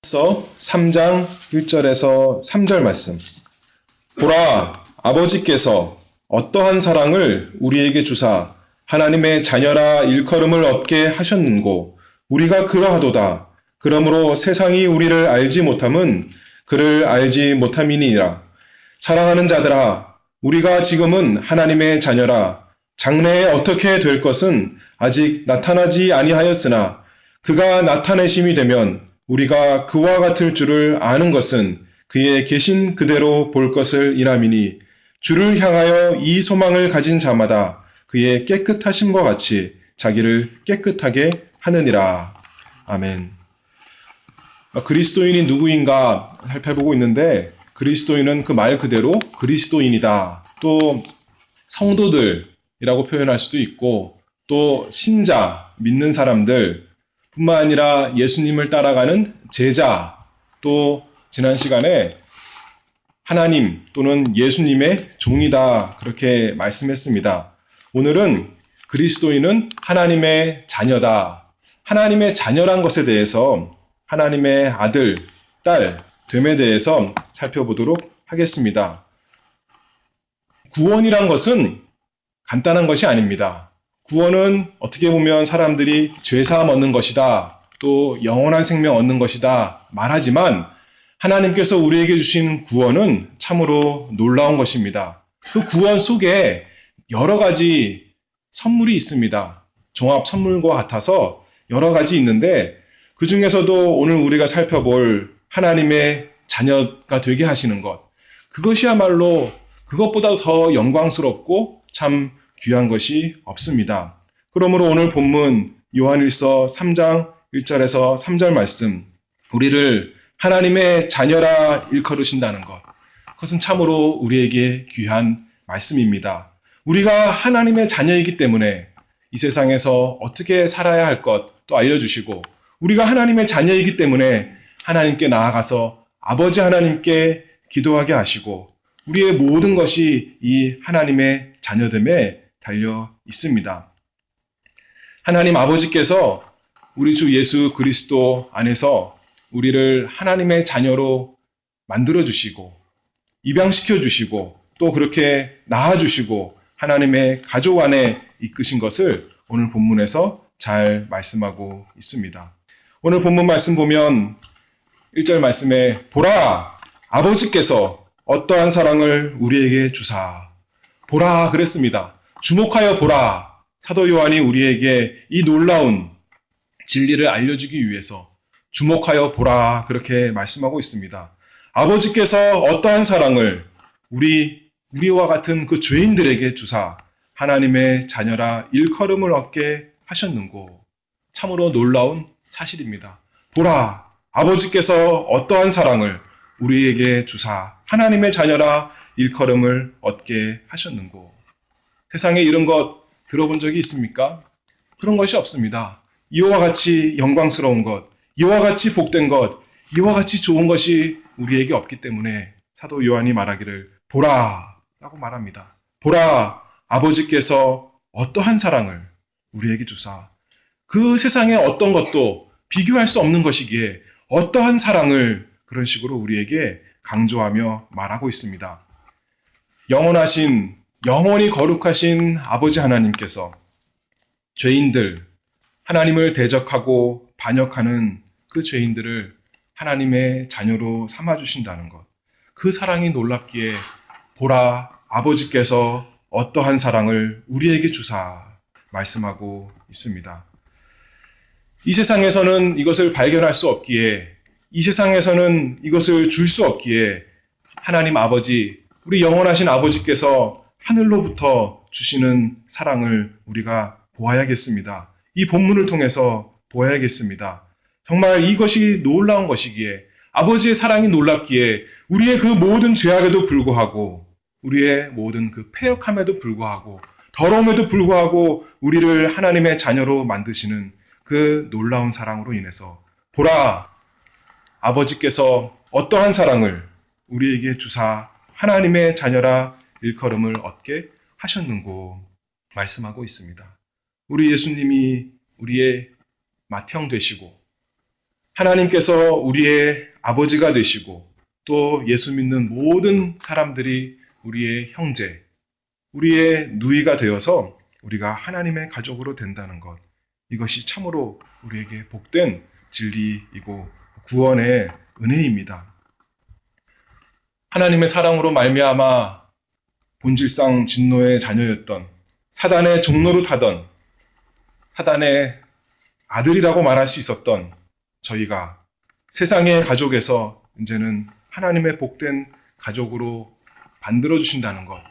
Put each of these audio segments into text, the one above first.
서 3장 1절에서 3절 말씀. 보라, 아버지께서 어떠한 사랑을 우리에게 주사 하나님의 자녀라 일컬음을 얻게 하셨는고 우리가 그러하도다. 그러므로 세상이 우리를 알지 못함은 그를 알지 못함이니라. 사랑하는 자들아, 우리가 지금은 하나님의 자녀라. 장래에 어떻게 될 것은 아직 나타나지 아니하였으나 그가 나타내심이 되면 우리가 그와 같을 줄을 아는 것은 그의 계신 그대로 볼 것을 이람이니 주를 향하여 이 소망을 가진 자마다 그의 깨끗하심과 같이 자기를 깨끗하게 하느니라. 아멘. 그리스도인이 누구인가 살펴보고 있는데 그리스도인은 그 말 그대로 그리스도인이다. 또 성도들이라고 표현할 수도 있고 또 신자, 믿는 사람들 뿐만 아니라 예수님을 따라가는 제자, 또 지난 시간에 하나님 또는 예수님의 종이다 그렇게 말씀했습니다. 오늘은 그리스도인은 하나님의 자녀다. 하나님의 자녀란 것에 대해서 하나님의 아들, 딸, 됨에 대해서 살펴보도록 하겠습니다. 구원이란 것은 간단한 것이 아닙니다. 구원은 어떻게 보면 사람들이 죄사함 얻는 것이다, 또 영원한 생명 얻는 것이다 말하지만 하나님께서 우리에게 주신 구원은 참으로 놀라운 것입니다. 그 구원 속에 여러 가지 선물이 있습니다. 종합 선물과 같아서 여러 가지 있는데 그 중에서도 오늘 우리가 살펴볼 하나님의 자녀가 되게 하시는 것, 그것이야말로 그것보다 더 영광스럽고 참 귀한 것이 없습니다. 그러므로 오늘 본문 요한일서 3장 1절에서 3절 말씀, 우리를 하나님의 자녀라 일컬으신다는 것, 그것은 참으로 우리에게 귀한 말씀입니다. 우리가 하나님의 자녀이기 때문에 이 세상에서 어떻게 살아야 할 것도 알려주시고, 우리가 하나님의 자녀이기 때문에 하나님께 나아가서 아버지 하나님께 기도하게 하시고, 우리의 모든 것이 이 하나님의 자녀됨에 달려 있습니다. 하나님 아버지께서 우리 주 예수 그리스도 안에서 우리를 하나님의 자녀로 만들어 주시고 입양시켜 주시고 또 그렇게 낳아 주시고 하나님의 가족 안에 이끄신 것을 오늘 본문에서 잘 말씀하고 있습니다. 오늘 본문 말씀 보면 1절 말씀에 보라, 아버지께서 어떠한 사랑을 우리에게 주사. 보라 그랬습니다. 주목하여 보라. 사도 요한이 우리에게 이 놀라운 진리를 알려주기 위해서 주목하여 보라 그렇게 말씀하고 있습니다. 아버지께서 어떠한 사랑을 우리와 같은 그 죄인들에게 주사 하나님의 자녀라 일컬음을 얻게 하셨는고, 참으로 놀라운 사실입니다. 보라, 아버지께서 어떠한 사랑을 우리에게 주사 하나님의 자녀라 일컬음을 얻게 하셨는고. 세상에 이런 것 들어본 적이 있습니까? 그런 것이 없습니다. 이와 같이 영광스러운 것, 이와 같이 복된 것, 이와 같이 좋은 것이 우리에게 없기 때문에 사도 요한이 말하기를 보라 라고 말합니다. 보라, 아버지께서 어떠한 사랑을 우리에게 주사. 그 세상에 어떤 것도 비교할 수 없는 것이기에 어떠한 사랑을 그런 식으로 우리에게 강조하며 말하고 있습니다. 영원히 거룩하신 아버지 하나님께서 죄인들, 하나님을 대적하고 반역하는 그 죄인들을 하나님의 자녀로 삼아주신다는 것, 그 사랑이 놀랍기에 보라, 아버지께서 어떠한 사랑을 우리에게 주사 말씀하고 있습니다. 이 세상에서는 이것을 발견할 수 없기에, 이 세상에서는 이것을 줄 수 없기에 하나님 아버지, 우리 영원하신 아버지께서 하늘로부터 주시는 사랑을 우리가 보아야겠습니다. 이 본문을 통해서 보아야겠습니다. 정말 이것이 놀라운 것이기에, 아버지의 사랑이 놀랍기에 우리의 그 모든 죄악에도 불구하고, 우리의 모든 그 패역함에도 불구하고, 더러움에도 불구하고 우리를 하나님의 자녀로 만드시는 그 놀라운 사랑으로 인해서 보라, 아버지께서 어떠한 사랑을 우리에게 주사 하나님의 자녀라 일컬음을 얻게 하셨는고 말씀하고 있습니다. 우리 예수님이 우리의 맏형 되시고 하나님께서 우리의 아버지가 되시고 또 예수 믿는 모든 사람들이 우리의 형제, 우리의 누이가 되어서 우리가 하나님의 가족으로 된다는 것. 이것이 참으로 우리에게 복된 진리이고 구원의 은혜입니다. 하나님의 사랑으로 말미암아 본질상 진노의 자녀였던 사단의 종로를 타던 사단의 아들이라고 말할 수 있었던 저희가 세상의 가족에서 이제는 하나님의 복된 가족으로 만들어주신다는 것.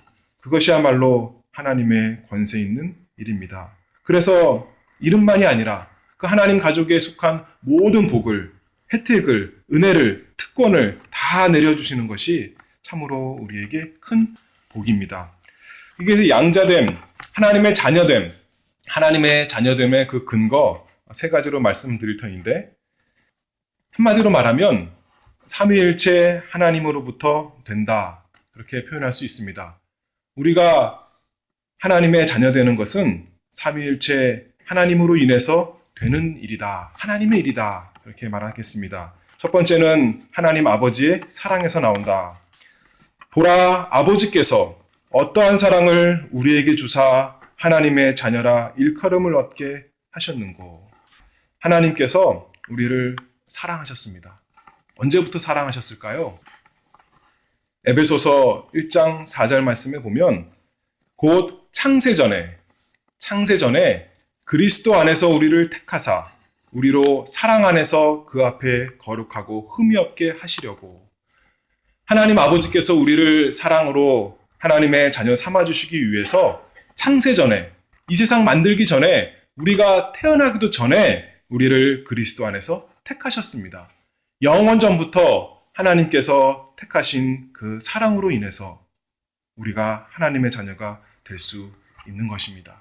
그것이야말로 하나님의 권세 있는 일입니다. 그래서 이름만이 아니라 그 하나님 가족에 속한 모든 복을, 혜택을, 은혜를, 특권을 다 내려주시는 것이 참으로 우리에게 큰 복입니다. 이게 양자됨, 하나님의 자녀됨, 하나님의 자녀됨의 그 근거 세 가지로 말씀드릴 터인데 한마디로 말하면 삼위일체 하나님으로부터 된다. 그렇게 표현할 수 있습니다. 우리가 하나님의 자녀되는 것은 삼위일체 하나님으로 인해서 되는 일이다. 하나님의 일이다. 그렇게 말하겠습니다. 첫 번째는 하나님 아버지의 사랑에서 나온다. 보라, 아버지께서 어떠한 사랑을 우리에게 주사 하나님의 자녀라 일컬음을 얻게 하셨는고. 하나님께서 우리를 사랑하셨습니다. 언제부터 사랑하셨을까요? 에베소서 1장 4절 말씀에 보면 곧 창세전에 그리스도 안에서 우리를 택하사 우리로 사랑 안에서 그 앞에 거룩하고 흠이 없게 하시려고. 하나님 아버지께서 우리를 사랑으로 하나님의 자녀 삼아주시기 위해서 창세전에, 이 세상 만들기 전에, 우리가 태어나기도 전에 우리를 그리스도 안에서 택하셨습니다. 영원 전부터 하나님께서 택하신 그 사랑으로 인해서 우리가 하나님의 자녀가 될 수 있는 것입니다.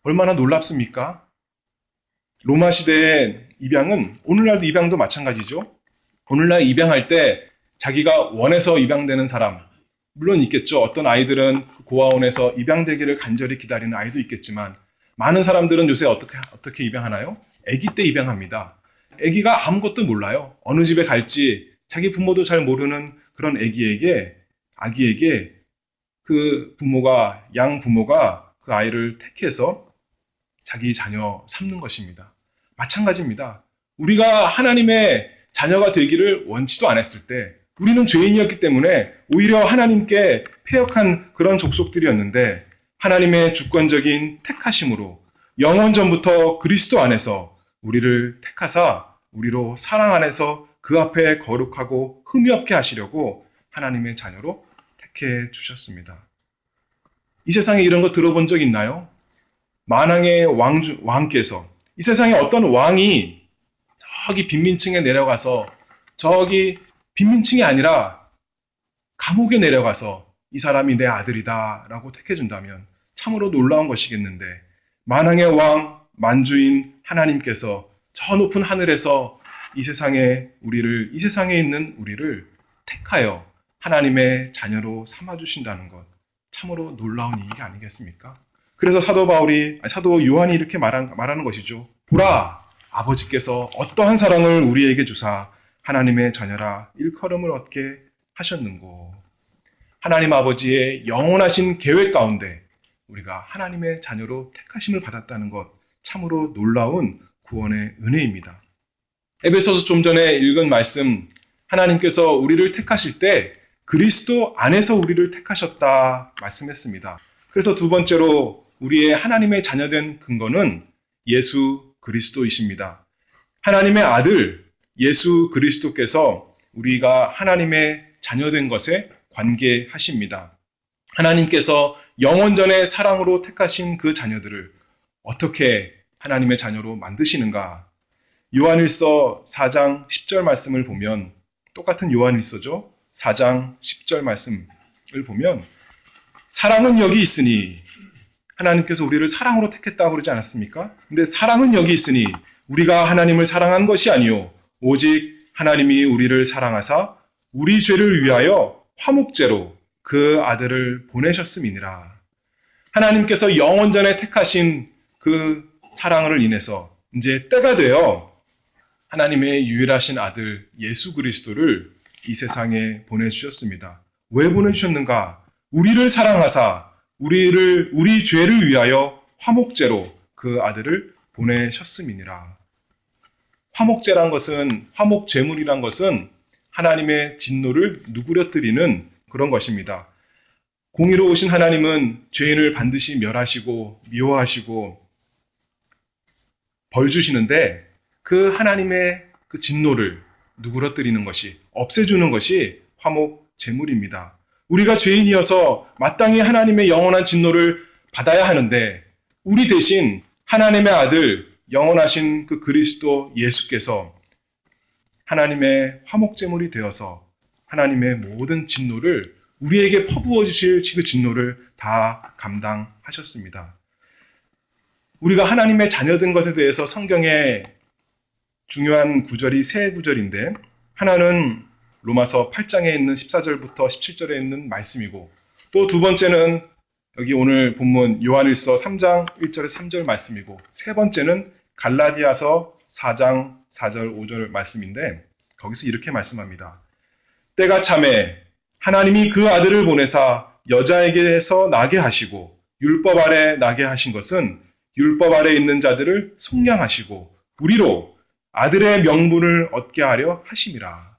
얼마나 놀랍습니까? 로마 시대의 입양은 오늘날도 입양도 마찬가지죠. 오늘날 입양할 때 자기가 원해서 입양되는 사람, 물론 있겠죠. 어떤 아이들은 고아원에서 입양되기를 간절히 기다리는 아이도 있겠지만 많은 사람들은 요새 어떻게 입양하나요? 아기 때 입양합니다. 아기가 아무것도 몰라요. 어느 집에 갈지 자기 부모도 잘 모르는 그런 아기에게 그 양 부모가 그 아이를 택해서 자기 자녀 삼는 것입니다. 마찬가지입니다. 우리가 하나님의 자녀가 되기를 원치도 않았을 때 우리는 죄인이었기 때문에 오히려 하나님께 패역한 그런 족속들이었는데 하나님의 주권적인 택하심으로 영원 전부터 그리스도 안에서 우리를 택하사 우리로 사랑 안에서 그 앞에 거룩하고 흠이 없게 하시려고 하나님의 자녀로 택해 주셨습니다. 이 세상에 이런 거 들어본 적 있나요? 만왕의 왕께서 이 세상에 어떤 왕이 저기 빈민층에 내려가서 저기 빈민층이 아니라 감옥에 내려가서 이 사람이 내 아들이다 라고 택해준다면 참으로 놀라운 것이겠는데 만왕의 왕 만주인 하나님께서 저 높은 하늘에서 이 세상에 있는 우리를 택하여 하나님의 자녀로 삼아주신다는 것 참으로 놀라운 일이 아니겠습니까? 그래서 사도 요한이 이렇게 말하는 것이죠. 보라, 아버지께서 어떠한 사랑을 우리에게 주사 하나님의 자녀라 일컬음을 얻게 하셨는고. 하나님 아버지의 영원하신 계획 가운데 우리가 하나님의 자녀로 택하심을 받았다는 것 참으로 놀라운 구원의 은혜입니다. 에베소서 좀 전에 읽은 말씀, 하나님께서 우리를 택하실 때 그리스도 안에서 우리를 택하셨다 말씀했습니다. 그래서 두 번째로 우리의 하나님의 자녀된 근거는 예수 그리스도이십니다. 하나님의 아들 예수 그리스도께서 우리가 하나님의 자녀된 것에 관계하십니다. 하나님께서 영원전의 사랑으로 택하신 그 자녀들을 어떻게 하나님의 자녀로 만드시는가? 요한일서 4장 10절 말씀을 보면 똑같은 요한일서죠. 4장 10절 말씀을 보면 사랑은 여기 있으니 하나님께서 우리를 사랑으로 택했다고 그러지 않았습니까? 근데 사랑은 여기 있으니 우리가 하나님을 사랑한 것이 아니요 오직 하나님이 우리를 사랑하사 우리 죄를 위하여 화목제로 그 아들을 보내셨음이니라. 하나님께서 영원전에 택하신 그 사랑을 인해서 이제 때가 되어 하나님의 유일하신 아들 예수 그리스도를 이 세상에 보내주셨습니다. 왜 보내주셨는가? 우리를 사랑하사 우리 죄를 위하여 화목제로 그 아들을 보내셨음이니라. 화목제란 것은, 화목제물이란 것은 하나님의 진노를 누그러뜨리는 그런 것입니다. 공의로우신 하나님은 죄인을 반드시 멸하시고 미워하시고 벌 주시는데 그 하나님의 그 진노를 누그러뜨리는 것이, 없애주는 것이 화목제물입니다. 우리가 죄인이어서 마땅히 하나님의 영원한 진노를 받아야 하는데 우리 대신 하나님의 아들, 영원하신 그 그리스도 예수께서 하나님의 화목제물이 되어서 하나님의 모든 진노를 우리에게 퍼부어 주실 그 진노를 다 감당하셨습니다. 우리가 하나님의 자녀된 것에 대해서 성경에 중요한 구절이 세 구절인데, 하나는 로마서 8장에 있는 14절부터 17절에 있는 말씀이고, 또 두 번째는 여기 오늘 본문 요한일서 3장 1절에 3절 말씀이고, 세 번째는 갈라디아서 4장 4절 5절 말씀인데, 거기서 이렇게 말씀합니다. 때가 참에 하나님이 그 아들을 보내사 여자에게서 나게 하시고 율법 아래 나게 하신 것은 율법 아래 있는 자들을 속량하시고 우리로 아들의 명분을 얻게 하려 하심이라.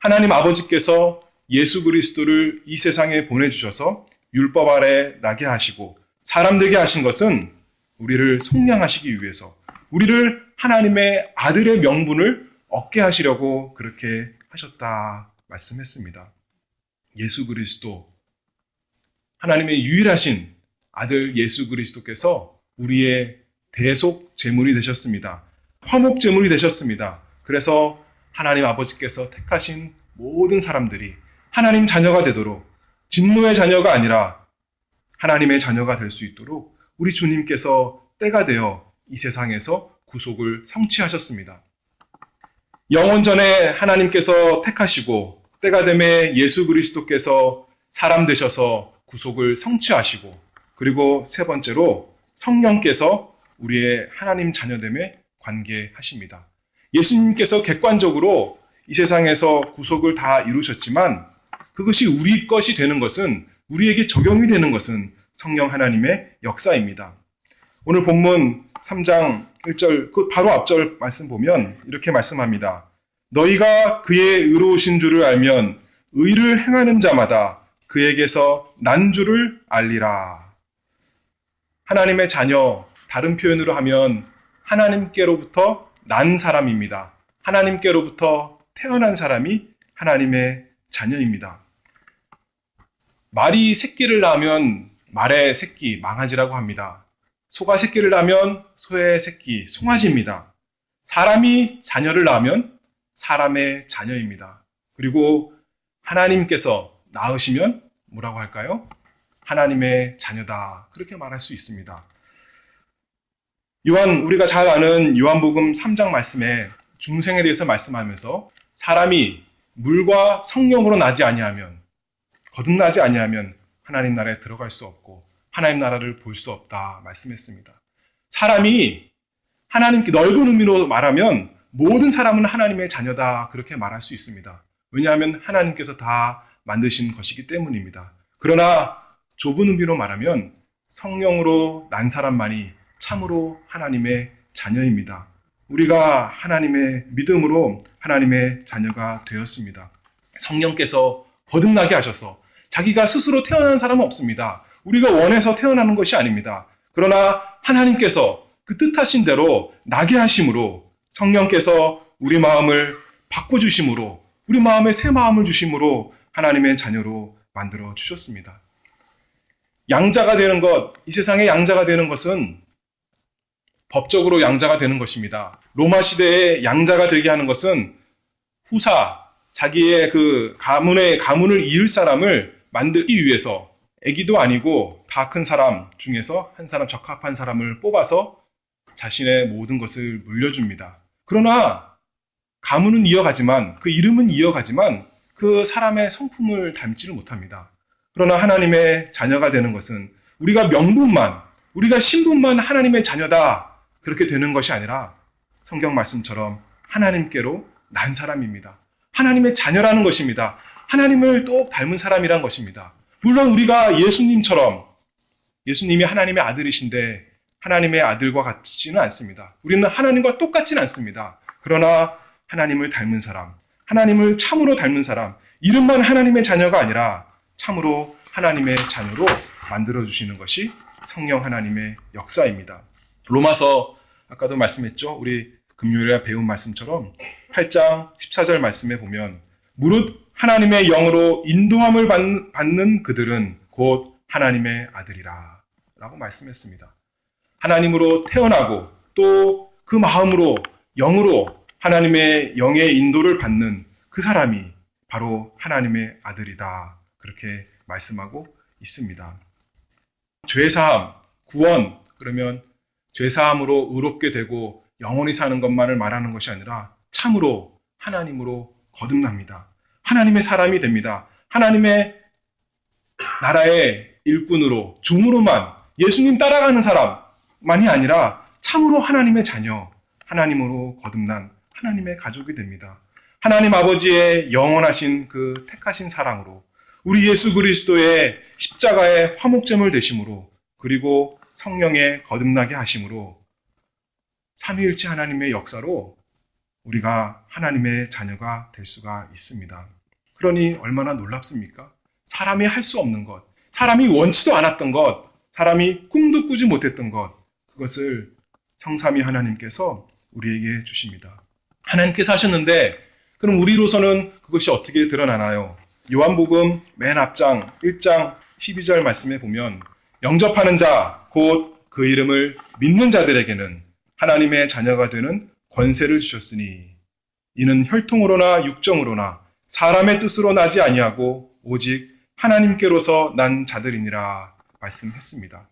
하나님 아버지께서 예수 그리스도를 이 세상에 보내주셔서 율법 아래 나게 하시고 사람 되게 하신 것은 우리를 속량하시기 위해서, 우리를 하나님의 아들의 명분을 얻게 하시려고 그렇게 하셨다 말씀했습니다. 예수 그리스도, 하나님의 유일하신 아들 예수 그리스도께서 우리의 대속 제물이 되셨습니다. 화목 제물이 되셨습니다. 그래서 하나님 아버지께서 택하신 모든 사람들이 하나님 자녀가 되도록, 진노의 자녀가 아니라 하나님의 자녀가 될 수 있도록 우리 주님께서 때가 되어 이 세상에서 구속을 성취하셨습니다. 영원 전에 하나님께서 택하시고 때가 되매 예수 그리스도께서 사람 되셔서 구속을 성취하시고, 그리고 세 번째로 성령께서 우리의 하나님 자녀됨에 관계하십니다. 예수님께서 객관적으로 이 세상에서 구속을 다 이루셨지만 그것이 우리 것이 되는 것은, 우리에게 적용이 되는 것은 성령 하나님의 역사입니다. 오늘 본문 3장 1절, 그 바로 앞절 말씀 보면 이렇게 말씀합니다. 너희가 그의 의로우신 줄을 알면 의를 행하는 자마다 그에게서 난 줄을 알리라. 하나님의 자녀, 다른 표현으로 하면 하나님께로부터 난 사람입니다. 하나님께로부터 태어난 사람이 하나님의 자녀입니다. 말이 새끼를 낳으면 말의 새끼, 망아지라고 합니다. 소가 새끼를 낳으면 소의 새끼, 송아지입니다. 사람이 자녀를 낳으면 사람의 자녀입니다. 그리고 하나님께서 낳으시면 뭐라고 할까요? 하나님의 자녀다. 그렇게 말할 수 있습니다. 우리가 잘 아는 요한복음 3장 말씀에 중생에 대해서 말씀하면서 사람이 물과 성령으로 나지 아니하면, 거듭나지 아니하면 하나님 나라에 들어갈 수 없고 하나님 나라를 볼 수 없다 말씀했습니다. 사람이 하나님께 넓은 의미로 말하면 모든 사람은 하나님의 자녀다 그렇게 말할 수 있습니다. 왜냐하면 하나님께서 다 만드신 것이기 때문입니다. 그러나 좁은 의미로 말하면 성령으로 난 사람만이 참으로 하나님의 자녀입니다. 우리가 하나님의 믿음으로 하나님의 자녀가 되었습니다. 성령께서 거듭나게 하셔서, 자기가 스스로 태어나는 사람은 없습니다. 우리가 원해서 태어나는 것이 아닙니다. 그러나 하나님께서 그 뜻하신 대로 나게 하심으로, 성령께서 우리 마음을 바꿔주심으로, 우리 마음에 새 마음을 주심으로 하나님의 자녀로 만들어 주셨습니다. 양자가 되는 것, 이 세상에 양자가 되는 것은 법적으로 양자가 되는 것입니다. 로마 시대에 양자가 되게 하는 것은 후사, 자기의 그 가문을 이을 사람을 만들기 위해서, 아기도 아니고 다 큰 사람 중에서 한 사람, 적합한 사람을 뽑아서 자신의 모든 것을 물려줍니다. 그러나 가문은 이어가지만, 그 이름은 이어가지만 그 사람의 성품을 닮지를 못합니다. 그러나 하나님의 자녀가 되는 것은 우리가 명분만, 우리가 신분만 하나님의 자녀다 그렇게 되는 것이 아니라 성경 말씀처럼 하나님께로 난 사람입니다. 하나님의 자녀라는 것입니다. 하나님을 똑 닮은 사람이란 것입니다. 물론 우리가 예수님이 하나님의 아들이신데 하나님의 아들과 같지는 않습니다. 우리는 하나님과 똑같지는 않습니다. 그러나 하나님을 닮은 사람, 하나님을 참으로 닮은 사람, 이름만 하나님의 자녀가 아니라 참으로 하나님의 자녀로 만들어주시는 것이 성령 하나님의 역사입니다. 로마서 아까도 말씀했죠. 우리 금요일에 배운 말씀처럼 8장 14절 말씀에 보면 무릇 하나님의 영으로 인도함을 받는 그들은 곧 하나님의 아들이라 라고 말씀했습니다. 하나님으로 태어나고 또 그 마음으로 영으로 하나님의 영의 인도를 받는 그 사람이 바로 하나님의 아들이다. 그렇게 말씀하고 있습니다. 죄사함, 구원, 그러면 죄사함으로 의롭게 되고 영원히 사는 것만을 말하는 것이 아니라 참으로 하나님으로 거듭납니다. 하나님의 사람이 됩니다. 하나님의 나라의 일꾼으로, 종으로만 예수님 따라가는 사람만이 아니라 참으로 하나님의 자녀, 하나님으로 거듭난 하나님의 가족이 됩니다. 하나님 아버지의 영원하신 그 택하신 사랑으로 우리 예수 그리스도의 십자가의 화목제물 되심으로 그리고 성령의 거듭나게 하심으로 삼위일체 하나님의 역사로 우리가 하나님의 자녀가 될 수가 있습니다. 그러니 얼마나 놀랍습니까? 사람이 할 수 없는 것, 사람이 원치도 않았던 것, 사람이 꿈도 꾸지 못했던 것, 그것을 성삼위 하나님께서 우리에게 주십니다. 하나님께서 하셨는데 그럼 우리로서는 그것이 어떻게 드러나나요? 요한복음 맨 앞장 1장 12절 말씀에 보면 영접하는 자, 곧 그 이름을 믿는 자들에게는 하나님의 자녀가 되는 권세를 주셨으니 이는 혈통으로나 육정으로나 사람의 뜻으로 나지 아니하고 오직 하나님께로서 난 자들이니라 말씀했습니다.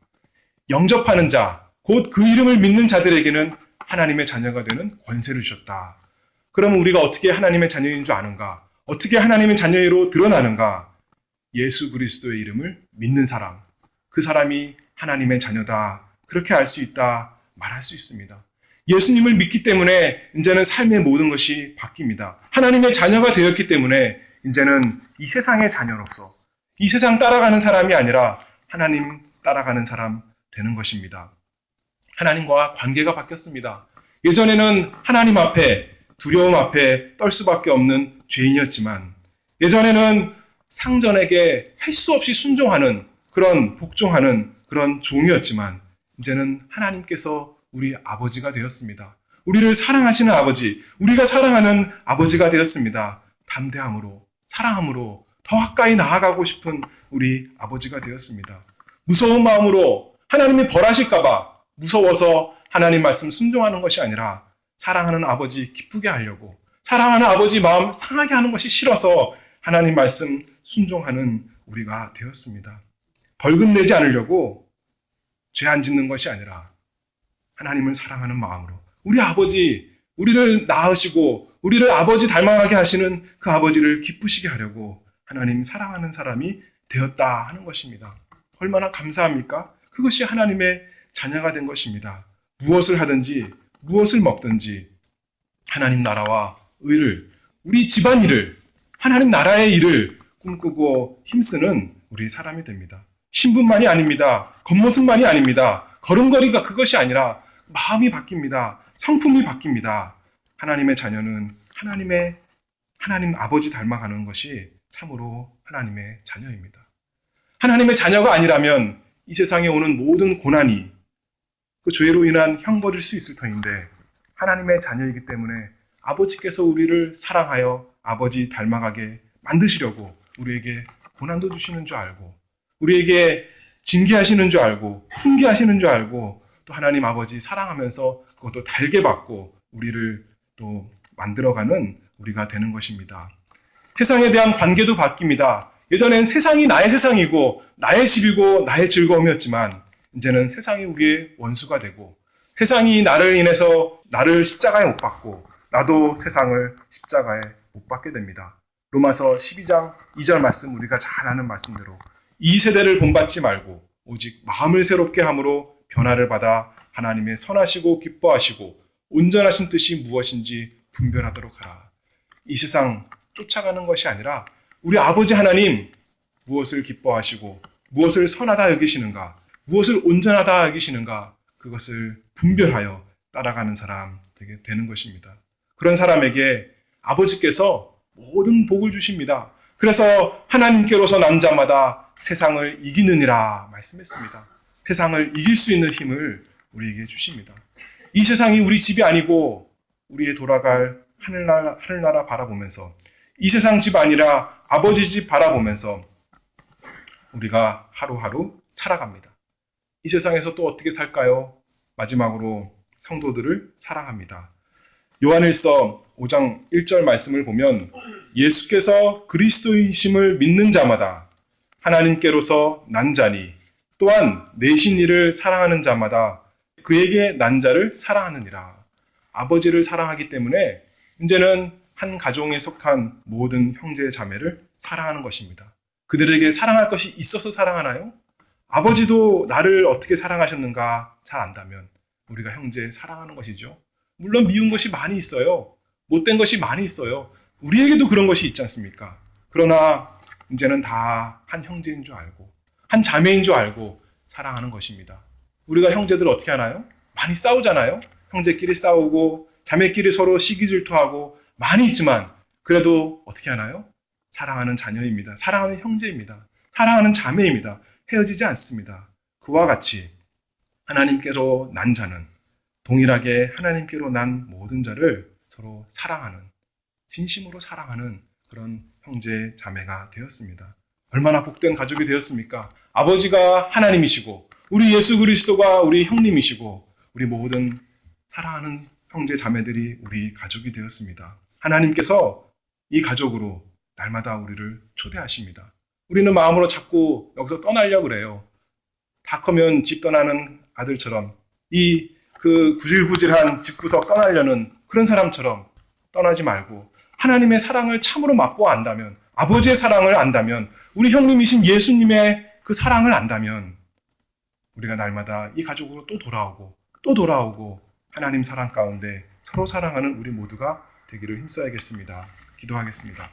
영접하는 자, 곧 그 이름을 믿는 자들에게는 하나님의 자녀가 되는 권세를 주셨다. 그러면 우리가 어떻게 하나님의 자녀인 줄 아는가? 어떻게 하나님의 자녀로 드러나는가? 예수 그리스도의 이름을 믿는 사람, 그 사람이 하나님의 자녀다. 그렇게 알 수 있다. 말할 수 있습니다. 예수님을 믿기 때문에 이제는 삶의 모든 것이 바뀝니다. 하나님의 자녀가 되었기 때문에 이제는 이 세상의 자녀로서 이 세상 따라가는 사람이 아니라 하나님 따라가는 사람 되는 것입니다. 하나님과 관계가 바뀌었습니다. 예전에는 하나님 앞에 두려움 앞에 떨 수밖에 없는 죄인이었지만 예전에는 상전에게 할 수 없이 순종하는 그런 복종하는 그런 종이었지만 이제는 하나님께서 우리 아버지가 되었습니다. 우리를 사랑하시는 아버지, 우리가 사랑하는 아버지가 되었습니다. 담대함으로, 사랑함으로 더 가까이 나아가고 싶은 우리 아버지가 되었습니다. 무서운 마음으로 하나님이 벌하실까봐 무서워서 하나님 말씀 순종하는 것이 아니라 사랑하는 아버지 기쁘게 하려고 사랑하는 아버지 마음 상하게 하는 것이 싫어서 하나님 말씀 순종하는 우리가 되었습니다. 벌금 내지 않으려고 죄 안 짓는 것이 아니라 하나님을 사랑하는 마음으로 우리 아버지, 우리를 낳으시고 우리를 아버지 닮아가게 하시는 그 아버지를 기쁘시게 하려고 하나님 사랑하는 사람이 되었다 하는 것입니다. 얼마나 감사합니까? 그것이 하나님의 자녀가 된 것입니다. 무엇을 하든지 무엇을 먹든지 하나님 나라와 의를, 우리 집안일을, 하나님 나라의 일을 꿈꾸고 힘쓰는 우리 사람이 됩니다. 신분만이 아닙니다. 겉모습만이 아닙니다. 걸음걸이가 그것이 아니라 마음이 바뀝니다. 성품이 바뀝니다. 하나님의 자녀는 하나님 아버지 닮아가는 것이 참으로 하나님의 자녀입니다. 하나님의 자녀가 아니라면 이 세상에 오는 모든 고난이 그 죄로 인한 형벌일 수 있을 터인데 하나님의 자녀이기 때문에 아버지께서 우리를 사랑하여 아버지 닮아가게 만드시려고 우리에게 고난도 주시는 줄 알고 우리에게 징계하시는 줄 알고 훈계하시는 줄 알고 또 하나님 아버지 사랑하면서 그것도 달게 받고 우리를 또 만들어가는 우리가 되는 것입니다. 세상에 대한 관계도 바뀝니다. 예전엔 세상이 나의 세상이고 나의 집이고 나의 즐거움이었지만 이제는 세상이 우리의 원수가 되고 세상이 나를 인해서 나를 십자가에 못 박고 나도 세상을 십자가에 못 박게 됩니다. 로마서 12장 2절 말씀 우리가 잘 아는 말씀대로 이 세대를 본받지 말고 오직 마음을 새롭게 함으로 변화를 받아 하나님의 선하시고 기뻐하시고 온전하신 뜻이 무엇인지 분별하도록 하라. 이 세상 쫓아가는 것이 아니라 우리 아버지 하나님 무엇을 기뻐하시고 무엇을 선하다 여기시는가, 무엇을 온전하다 여기시는가, 그것을 분별하여 따라가는 사람 되는 것입니다. 그런 사람에게 아버지께서 모든 복을 주십니다. 그래서 하나님께로서 난 자마다 세상을 이기느니라 말씀했습니다. 세상을 이길 수 있는 힘을 우리에게 주십니다. 이 세상이 우리 집이 아니고 우리의 돌아갈 하늘나라 바라보면서, 이 세상 집 아니라 아버지 집 바라보면서 우리가 하루하루 살아갑니다. 이 세상에서 또 어떻게 살까요? 마지막으로 성도들을 사랑합니다. 요한일서 5장 1절 말씀을 보면 예수께서 그리스도이심을 믿는 자마다 하나님께로서 난 자니 또한 내신 이를 사랑하는 자마다 그에게 난 자를 사랑하느니라. 아버지를 사랑하기 때문에 이제는 한 가정에 속한 모든 형제 자매를 사랑하는 것입니다. 그들에게 사랑할 것이 있어서 사랑하나요? 아버지도 나를 어떻게 사랑하셨는가 잘 안다면 우리가 형제 사랑하는 것이죠. 물론 미운 것이 많이 있어요. 못된 것이 많이 있어요. 우리에게도 그런 것이 있지 않습니까? 그러나 이제는 다 한 형제인 줄 알고 한 자매인 줄 알고 사랑하는 것입니다. 우리가 형제들 어떻게 하나요? 많이 싸우잖아요. 형제끼리 싸우고 자매끼리 서로 시기질투하고 많이 있지만 그래도 어떻게 하나요? 사랑하는 자녀입니다. 사랑하는 형제입니다. 사랑하는 자매입니다. 헤어지지 않습니다. 그와 같이 하나님께로 난 자는 동일하게 하나님께로 난 모든 자를 서로 사랑하는, 진심으로 사랑하는 그런 형제 자매가 되었습니다. 얼마나 복된 가족이 되었습니까? 아버지가 하나님이시고 우리 예수 그리스도가 우리 형님이시고 우리 모든 사랑하는 형제 자매들이 우리 가족이 되었습니다. 하나님께서 이 가족으로 날마다 우리를 초대하십니다. 우리는 마음으로 자꾸 여기서 떠나려고 그래요. 다 커면 집 떠나는 아들처럼 그 구질구질한 집구석 떠나려는 그런 사람처럼 떠나지 말고 하나님의 사랑을 참으로 맛보아 안다면, 아버지의 사랑을 안다면, 우리 형님이신 예수님의 그 사랑을 안다면 우리가 날마다 이 가족으로 또 돌아오고 하나님 사랑 가운데 서로 사랑하는 우리 모두가 되기를 힘써야겠습니다. 기도하겠습니다.